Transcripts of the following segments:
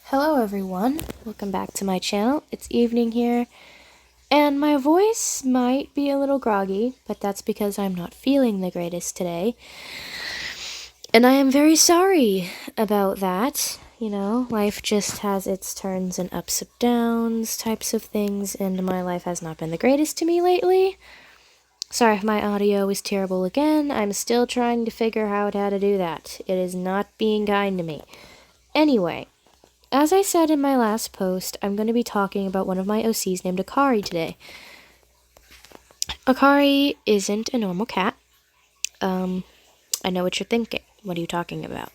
Hello everyone, welcome back to my channel. It's evening here, and my voice might be a little groggy, but that's because I'm not feeling the greatest today. And I am very sorry about that. You know, life just has its turns and ups and downs types of things, and my life has not been the greatest to me lately. Sorry if my audio is terrible again. I'm still trying to figure out how to do that. It is not being kind to me. Anyway, as I said in my last post, I'm going to be talking about one of my OCs named Akari today. Akari isn't a normal cat. I know what you're thinking. What are you talking about?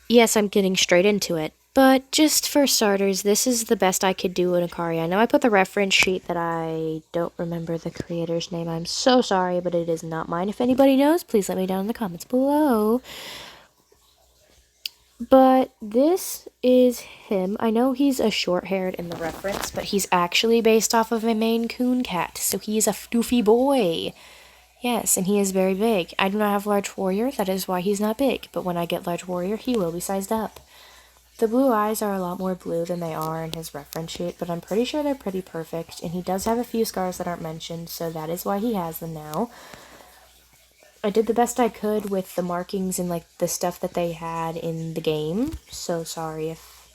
Yes, I'm getting straight into it, but just for starters, this is the best I could do in Akari. I know I put the reference sheet that I don't remember the creator's name. I'm so sorry, but it is not mine. If anybody knows, please let me know in the comments below. But this is him. I know he's a short-haired in the reference, but he's actually based off of a Maine Coon cat, so he is a floofy boy. Yes, and he is very big. I do not have large warrior, that is why he's not big, but when I get large warrior, he will be sized up. The blue eyes are a lot more blue than they are in his reference sheet, but I'm pretty sure they're pretty perfect, and he does have a few scars that aren't mentioned, so that is why he has them now. I did the best I could with the markings and like the stuff that they had in the game, so sorry if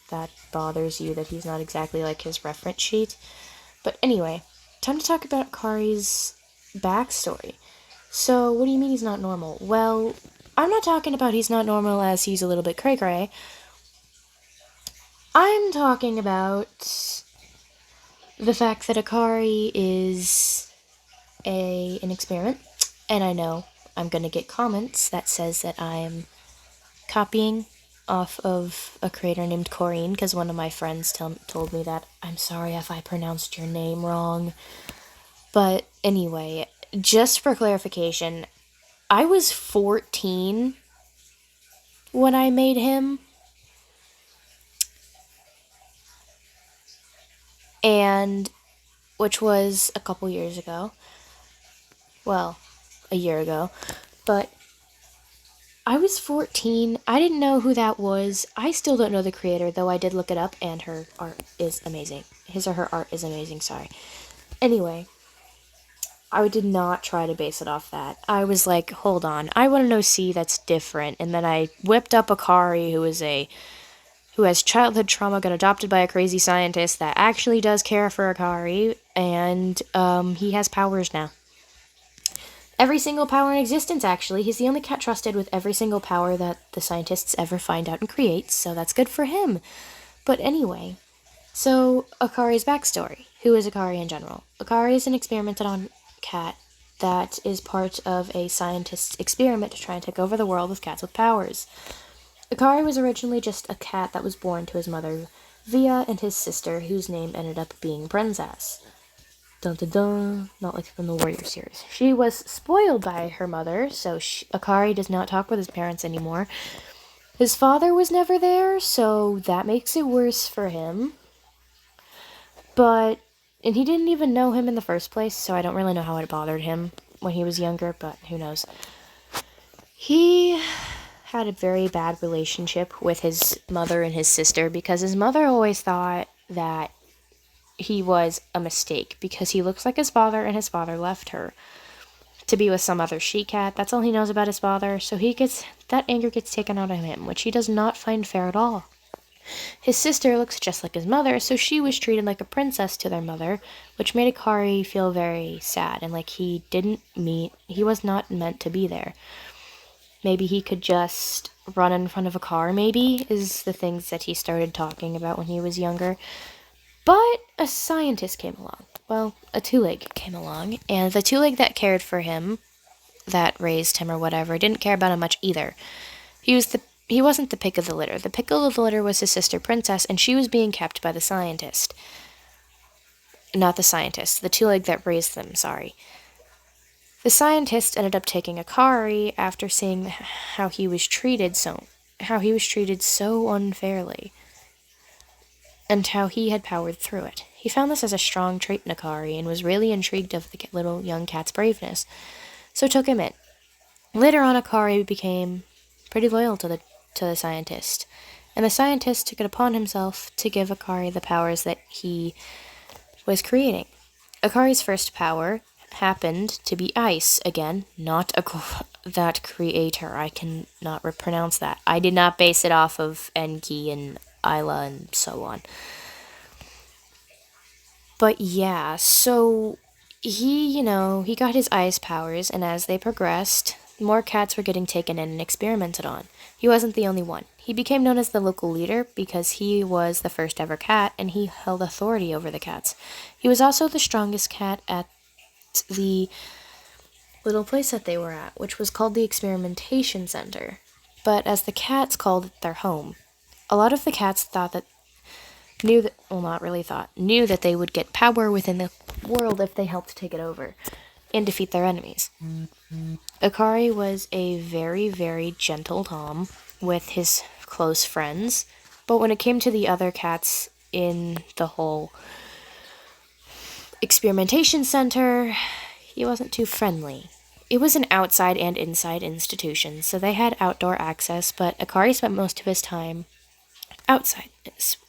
that bothers you that he's not exactly like his reference sheet. But anyway, time to talk about Kari's backstory. So, what do you mean he's not normal? Well, I'm not talking about he's not normal as he's a little bit cray-cray. I'm talking about the fact that Akari is an experiment. And I know I'm going to get comments that says that I'm copying off of a creator named Corinne, because one of my friends told me that. I'm sorry if I pronounced your name wrong. But anyway, just for clarification, I was 14 when I made him. And which was a couple years ago. Well, a year ago. But I was 14. I didn't know who that was. I still don't know the creator, though I did look it up, and her art is amazing. His or her art is amazing, sorry. Anyway, I did not try to base it off that. I was like, hold on, I want an OC that's different. And then I whipped up Akari, who has childhood trauma, got adopted by a crazy scientist that actually does care for Akari, and he has powers now. Every single power in existence, actually. He's the only cat trusted with every single power that the scientists ever find out and create, so that's good for him. But anyway, so Akari's backstory. Who is Akari in general? Akari is an experimented on cat that is part of a scientist's experiment to try and take over the world with cats with powers. Akari was originally just a cat that was born to his mother, Via, and his sister, whose name ended up being Princess. Dun dun dun, not like from the Warrior series. She was spoiled by her mother, so Akari does not talk with his parents anymore. His father was never there, so that makes it worse for him. And he didn't even know him in the first place, so I don't really know how it bothered him when he was younger, but who knows. He had a very bad relationship with his mother and his sister because his mother always thought that he was a mistake because he looks like his father and his father left her to be with some other she-cat. That's all he knows about his father, so that anger gets taken out of him, which he does not find fair at all. His sister looks just like his mother, so she was treated like a princess to their mother, which made Akari feel very sad and like he was not meant to be there. Maybe he could just run in front of a car, maybe, is the things that he started talking about when he was younger. But a scientist came along. Well, a two-leg came along, and the two-leg that cared for him, that raised him or whatever, didn't care about him much either. He wasn't the pick of the litter. The pick of the litter was his sister Princess, and she was being kept by the scientist. Not the scientist, the two-leg that raised them, sorry. The scientist ended up taking Akari after seeing how he was treated so unfairly, and how he had powered through it. He found this as a strong trait in Akari and was really intrigued of the little young cat's braveness, so took him in. Later on, Akari became pretty loyal to the scientist, and the scientist took it upon himself to give Akari the powers that he was creating. Akari's first power happened to be ice again, not that creator. I cannot pronounce that. I did not base it off of Enki and Isla and so on. But yeah, so he got his ice powers, and as they progressed, more cats were getting taken in and experimented on. He wasn't the only one. He became known as the local leader because he was the first ever cat, and he held authority over the cats. He was also the strongest cat at the little place that they were at, which was called the Experimentation Center. But as the cats called it their home, a lot of the cats knew that they would get power within the world if they helped take it over and defeat their enemies. Akari was a very, very gentle Tom with his close friends, but when it came to the other cats in the whole experimentation center, he wasn't too friendly. It was an outside and inside institution, so they had outdoor access, but Akari spent most of his time outside,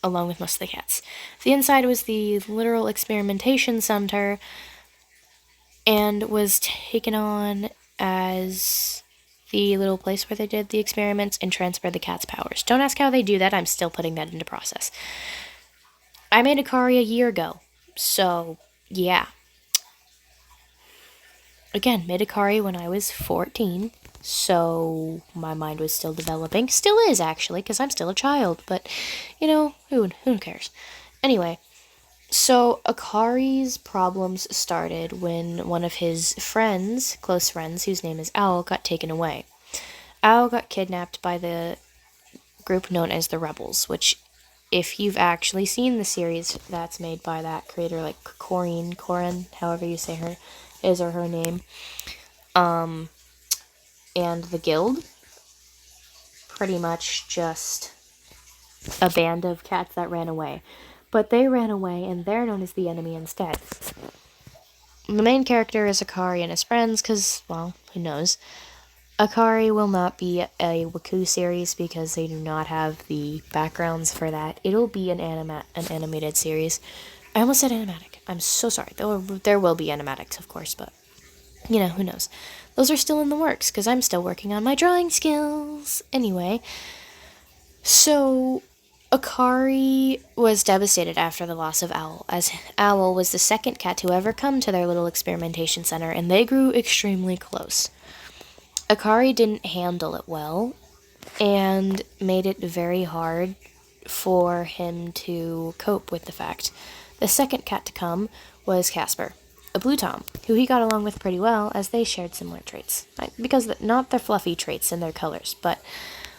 along with most of the cats. The inside was the literal experimentation center, and was taken on as the little place where they did the experiments and transferred the cats' powers. Don't ask how they do that, I'm still putting that into process. I made Akari a year ago, so yeah. Again, made Akari when I was 14, so my mind was still developing. Still is, actually, because I'm still a child, but, who cares? Anyway, so Akari's problems started when one of his close friends, whose name is Owl, got taken away. Owl got kidnapped by the group known as the Rebels, which, if you've actually seen the series that's made by that creator, like Corin, however you say her name, and the Guild, pretty much just a band of cats that ran away. But they ran away, and they're known as the enemy instead. The main character is Akari and his friends, because, well, who knows. Akari will not be a Wcue series because they do not have the backgrounds for that. It'll be an animated series. I almost said animatic. I'm so sorry. There will be animatics, of course, but, who knows. Those are still in the works, because I'm still working on my drawing skills. Anyway, so Akari was devastated after the loss of Owl, as Owl was the second cat to ever come to their little experimentation center, and they grew extremely close. Akari didn't handle it well, and made it very hard for him to cope with the fact. The second cat to come was Casper, a blue tom, who he got along with pretty well, as they shared similar traits. Because not their fluffy traits and their colors, but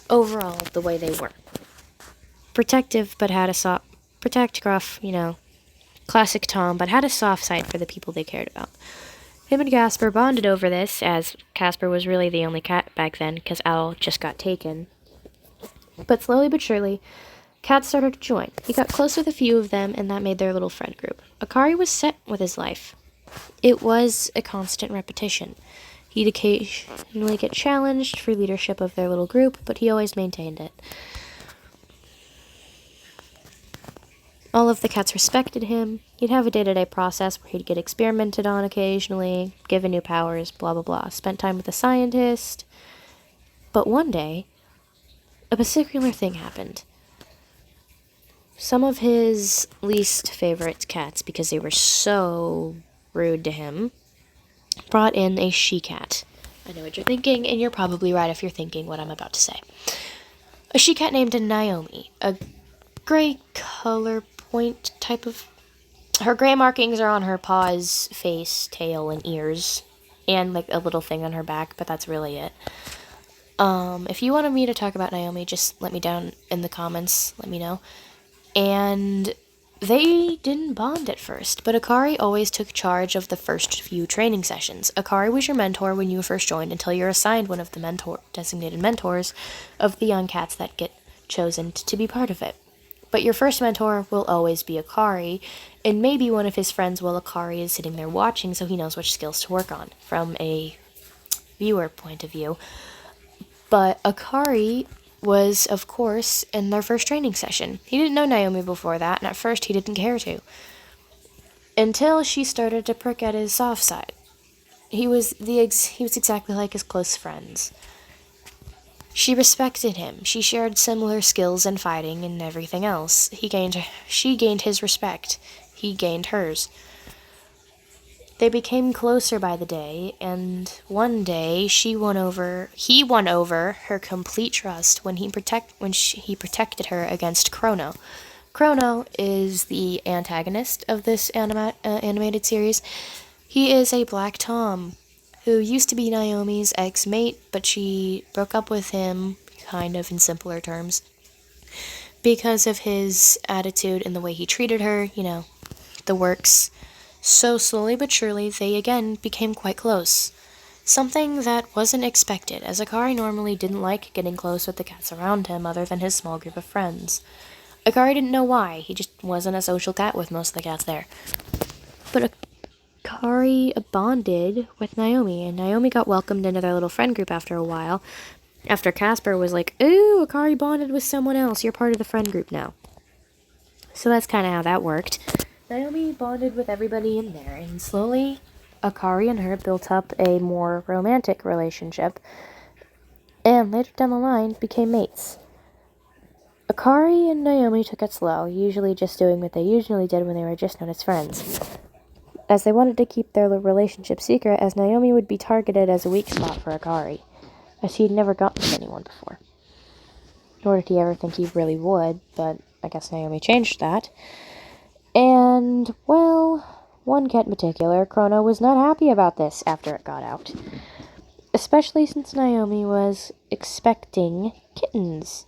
overall the way they were. Protective, but had a gruff, classic Tom, but had a soft side for the people they cared about. Him and Casper bonded over this, as Casper was really the only cat back then, because Owl just got taken. But slowly but surely, cats started to join. He got close with a few of them, and that made their little friend group. Akari was set with his life. It was a constant repetition. He'd occasionally get challenged for leadership of their little group, but he always maintained it. All of the cats respected him. He'd have a day-to-day process where he'd get experimented on occasionally, given new powers, blah blah blah. Spent time with a scientist. But one day, a particular thing happened. Some of his least favorite cats, because they were so rude to him, brought in a she-cat. I know what you're thinking, and you're probably right if you're thinking what I'm about to say. A she-cat named Naomi, a gray color point type of... Her gray markings are on her paws, face, tail, and ears, and like a little thing on her back, but that's really it. If you wanted me to talk about Naomi, just let me down in the comments, let me know. And they didn't bond at first, but Akari always took charge of the first few training sessions. Akari was your mentor when you first joined until you're assigned one of the designated mentors of the young cats that get chosen to be part of it. But your first mentor will always be Akari, and maybe one of his friends while Akari is sitting there watching so he knows which skills to work on from a viewer point of view. But Akari was, of course, in their first training session. He didn't know Naomi before that, and at first he didn't care to. Until she started to prick at his soft side. He was exactly like his close friends. She respected him. She shared similar skills in fighting and everything else. She gained his respect. He gained hers. They became closer by the day, and one day he won over her complete trust when he protected her against Chrono. Chrono is the antagonist of this animated series. He is a Black Tom who used to be Naomi's ex-mate, but she broke up with him, kind of in simpler terms, because of his attitude and the way he treated her, the works. So slowly but surely, they again became quite close. Something that wasn't expected, as Akari normally didn't like getting close with the cats around him other than his small group of friends. Akari didn't know why, he just wasn't a social cat with most of the cats there. But Akari bonded with Naomi, and Naomi got welcomed into their little friend group after a while. After Casper was like, "Ooh, Akari bonded with someone else, you're part of the friend group now." So that's kind of how that worked. Naomi bonded with everybody in there, and slowly, Akari and her built up a more romantic relationship, and later down the line, became mates. Akari and Naomi took it slow, usually just doing what they usually did when they were just known as friends, as they wanted to keep their relationship secret, as Naomi would be targeted as a weak spot for Akari, as he'd never gotten with anyone before. Nor did he ever think he really would, but I guess Naomi changed that. And, well, one cat in particular, Chrono, was not happy about this after it got out. Especially since Naomi was expecting kittens.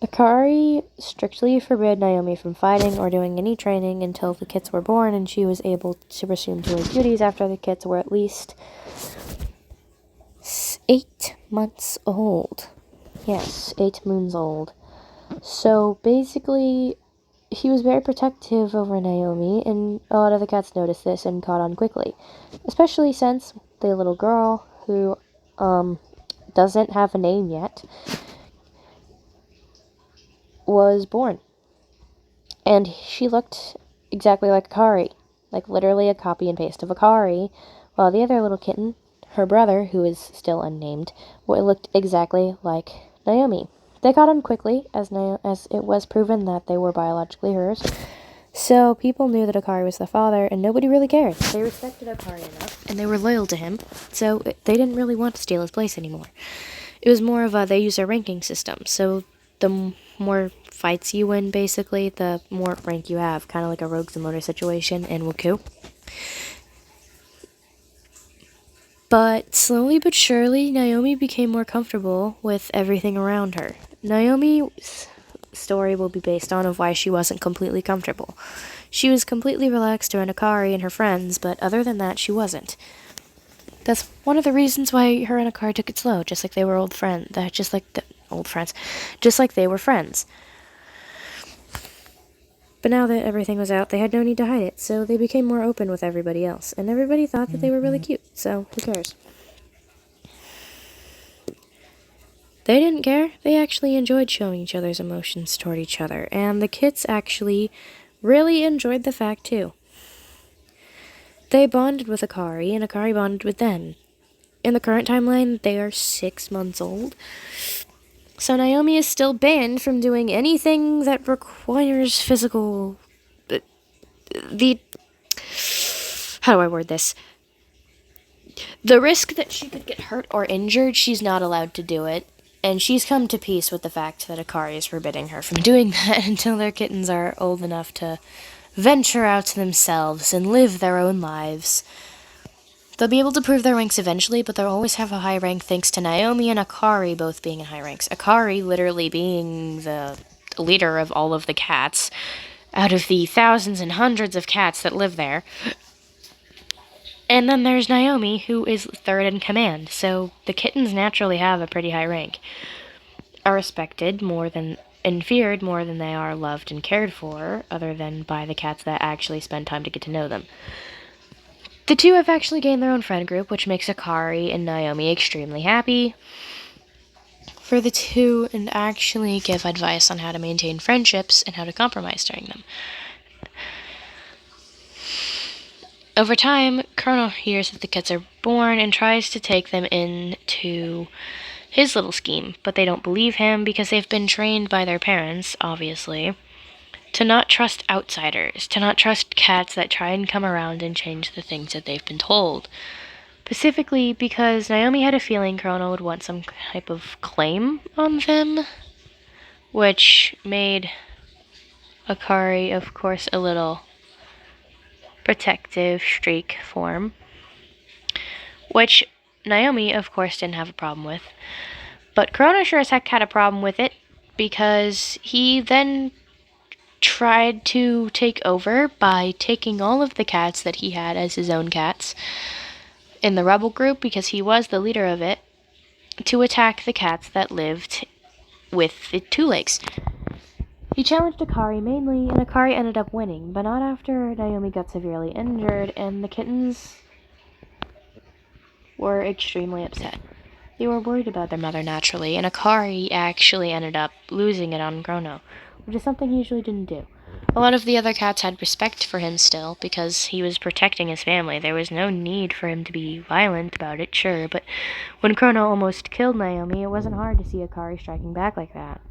Akari strictly forbade Naomi from fighting or doing any training until the kits were born, and she was able to resume to her duties after the kits were at least 8 months old. Yes, 8 moons old. So basically, he was very protective over Naomi, and a lot of the cats noticed this and caught on quickly. Especially since the little girl, who doesn't have a name yet, was born. And she looked exactly like Akari, like literally a copy and paste of Akari, while the other little kitten, her brother, who is still unnamed, looked exactly like Naomi. They caught on quickly, as it was proven that they were biologically hers. So people knew that Akari was the father, and nobody really cared. They respected Akari enough, and they were loyal to him, so they didn't really want to steal his place anymore. It was more of they use a ranking system, so the more fights you win, basically, the more rank you have, kind of like a Rogues and Motor situation in Wcue. But slowly but surely, Naomi became more comfortable with everything around her. Naomi's story will be based on why she wasn't completely comfortable. She was completely relaxed around Akari and her friends, but other than that, she wasn't. That's one of the reasons why her and Akari took it slow, just like they were just like they were friends. But now that everything was out, they had no need to hide it, so they became more open with everybody else, and everybody thought that they were really cute, so who cares? They didn't care. They actually enjoyed showing each other's emotions toward each other, and the kids actually really enjoyed the fact, too. They bonded with Akari, and Akari bonded with them. In the current timeline, they are 6 months old. So Naomi is still banned from doing anything that requires physical... How do I word this? The risk that she could get hurt or injured, she's not allowed to do it. And she's come to peace with the fact that Akari is forbidding her from doing that until their kittens are old enough to venture out to themselves and live their own lives. They'll be able to prove their ranks eventually, but they'll always have a high rank thanks to Naomi and Akari both being in high ranks. Akari literally being the leader of all of the cats out of the thousands and hundreds of cats that live there. And then there's Naomi, who is third in command, so the kittens naturally have a pretty high rank. Are respected and feared more than they are loved and cared for, other than by the cats that actually spend time to get to know them. The two have actually gained their own friend group, which makes Akari and Naomi extremely happy for the two, and actually give advice on how to maintain friendships and how to compromise during them. Over time, Chrono hears that the kids are born and tries to take them into his little scheme, but they don't believe him because they've been trained by their parents, obviously, to not trust outsiders, to not trust cats that try and come around and change the things that they've been told. Specifically because Naomi had a feeling Chrono would want some type of claim on them, which made Akari, of course, a little protective streak form, which Naomi, of course, didn't have a problem with. But Chrono sure as heck had a problem with it, because he then tried to take over by taking all of the cats that he had as his own cats in the rebel group, because he was the leader of it, to attack the cats that lived with the two legs. He challenged Akari mainly, and Akari ended up winning, but not after Naomi got severely injured, and the kittens were extremely upset. They were worried about their mother naturally, and Akari actually ended up losing it on Chrono, which is something he usually didn't do. A lot of the other cats had respect for him still, because he was protecting his family. There was no need for him to be violent about it, sure, but when Chrono almost killed Naomi, it wasn't hard to see Akari striking back like that.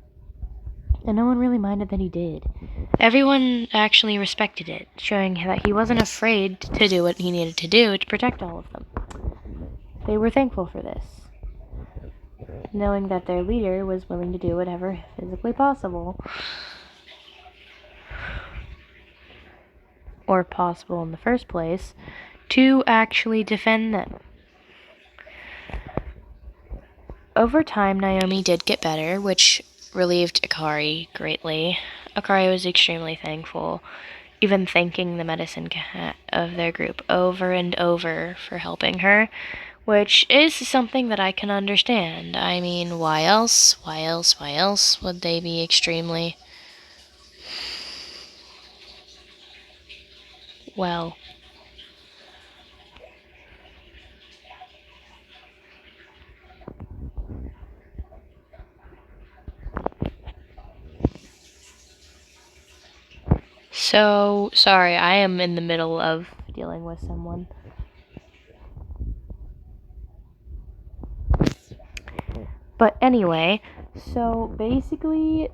And no one really minded that he did. Everyone actually respected it, showing that he wasn't afraid to do what he needed to do to protect all of them. They were thankful for this, knowing that their leader was willing to do whatever physically possible, or possible in the first place, to actually defend them. Over time, Naomi did get better, which relieved Akari greatly. Akari was extremely thankful, even thanking the medicine cat of their group over and over for helping her, which is something that I can understand. I mean, why else would they be extremely, well, so sorry, I am in the middle of dealing with someone. But anyway, so basically,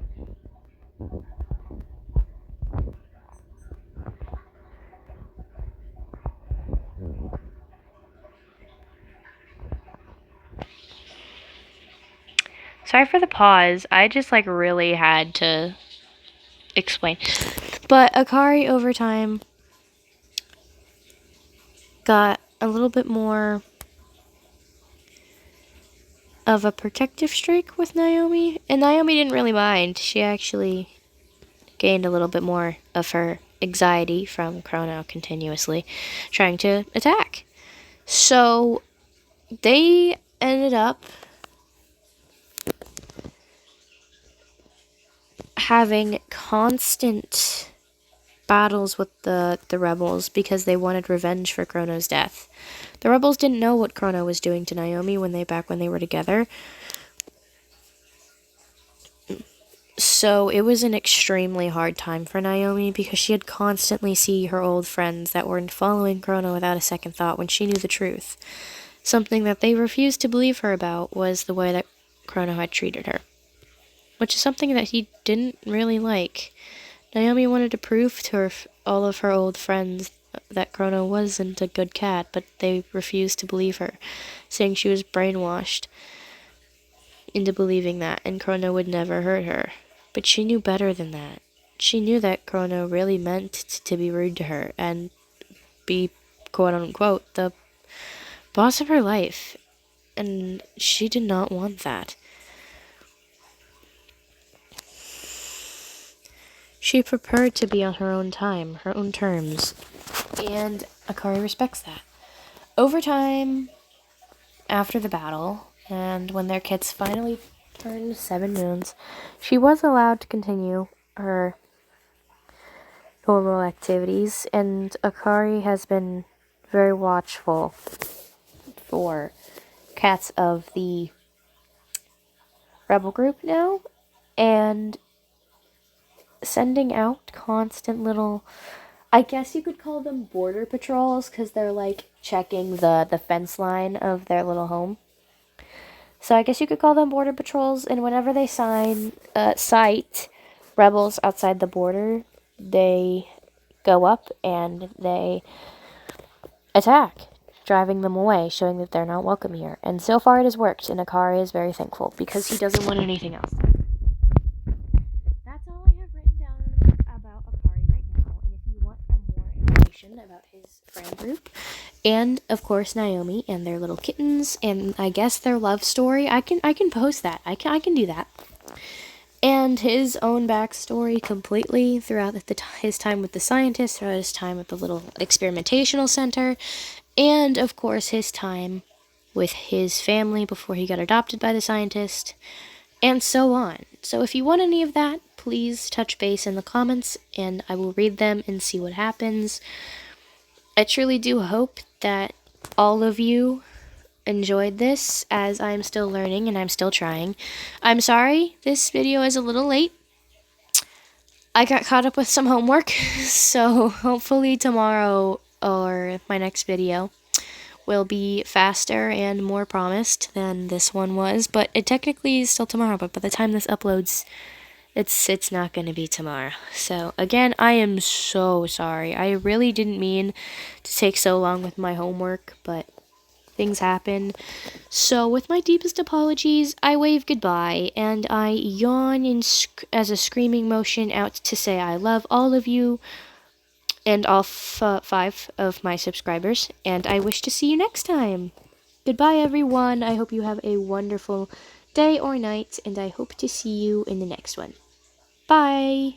sorry for the pause. I just really had to explain. But Akari over time got a little bit more of a protective streak with Naomi, and Naomi didn't really mind. She actually gained a little bit more of her anxiety from Chrono continuously trying to attack. So they ended up having constant battles with the rebels because they wanted revenge for Chrono's death. The rebels didn't know what Chrono was doing to Naomi when they were together. So it was an extremely hard time for Naomi because she had constantly see her old friends that were following Chrono without a second thought when she knew the truth. Something that they refused to believe her about was the way that Chrono had treated her, which is something that he didn't really like. Naomi wanted to prove to all of her old friends that Chrono wasn't a good cat, but they refused to believe her, saying she was brainwashed into believing that, and Chrono would never hurt her. But she knew better than that. She knew that Chrono really meant to be rude to her and be, quote-unquote, the boss of her life, and she did not want that. She preferred to be on her own time, her own terms, and Akari respects that. Over time, after the battle, and when their kids finally turned 7 moons, she was allowed to continue her normal activities, and Akari has been very watchful for cats of the rebel group now, and sending out constant little, I guess you could call them border patrols, because they're like checking the fence line of their little home. So I guess you could call them border patrols, and whenever they sight rebels outside the border, they go up and they attack, driving them away, showing that they're not welcome here. And so far it has worked, and Akari is very thankful because he doesn't want anything else. That's all I have written down about Akari right now, and if you want more information about his friend group, and of course Naomi and their little kittens, and I guess their love story, I can post that. I can do that. And his own backstory completely throughout his time with the scientists, throughout his time at the little experimentational center, and of course his time with his family before he got adopted by the scientist, and so on. So if you want any of that, please touch base in the comments, and I will read them and see what happens. I truly do hope that all of you enjoyed this, as I'm still learning and I'm still trying. I'm sorry this video is a little late. I got caught up with some homework, so hopefully tomorrow or my next video will be faster and more promised than this one was. But it technically is still tomorrow, but by the time this uploads, it's not going to be tomorrow. So again, I am so sorry. I really didn't mean to take so long with my homework, but things happen. So with my deepest apologies, I wave goodbye, and I yawn as a screaming motion out to say I love all of you and all 5 of my subscribers, and I wish to see you next time. Goodbye, everyone. I hope you have a wonderful day or night, and I hope to see you in the next one. Bye!